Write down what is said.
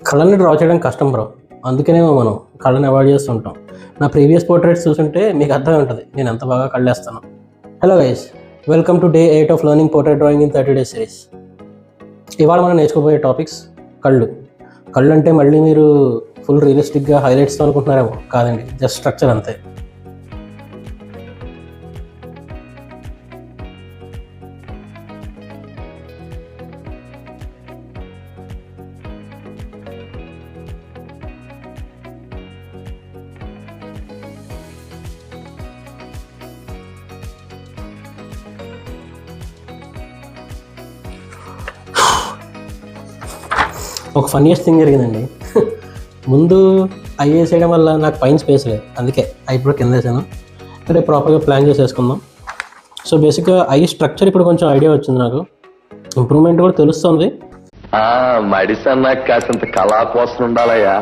కళ్ళని డ్రా చేయడం కష్టం బ్రో, అందుకనేమో మనం కళ్ళని అవాయిడ్ చేస్తుంటాం. నా ప్రీవియస్ పోర్ట్రేట్స్ చూసుంటే మీకు అర్థమై ఉంటుంది నేను ఎంత బాగా కళ్ళేస్తాను. Hello guys, welcome to day 8 of learning portrait drawing in 30 days series. ఇవాళ మనం నేర్చుకోబోయే టాపిక్స్ కళ్ళు. కళ్ళు అంటే మళ్ళీ మీరు ఫుల్ రియలిస్టిక్గా హైలైట్స్తో అనుకుంటున్నారేమో, కాదండి, జస్ట్ స్ట్రక్చర్ అంతే. ఒక ఫన్నీయెస్ట్ థింగ్ జరిగిందండి. ముందు ఐ వేసేయడం వల్ల నాకు పైన స్పేస్ లేదు, అందుకే ఐబ్రో కింద వేసాను. రేపు ప్రాపర్గా ప్లాన్ చేసేసుకుందాం. సో బేసిక్గా ఐ స్ట్రక్చర్ ఇప్పుడు కొంచెం ఐడియా వచ్చింది, నాకు ఇంప్రూవ్మెంట్ కూడా తెలుస్తుంది. మడిసన్నా కాసింత కళా కోసం ఉండాలయ్యా.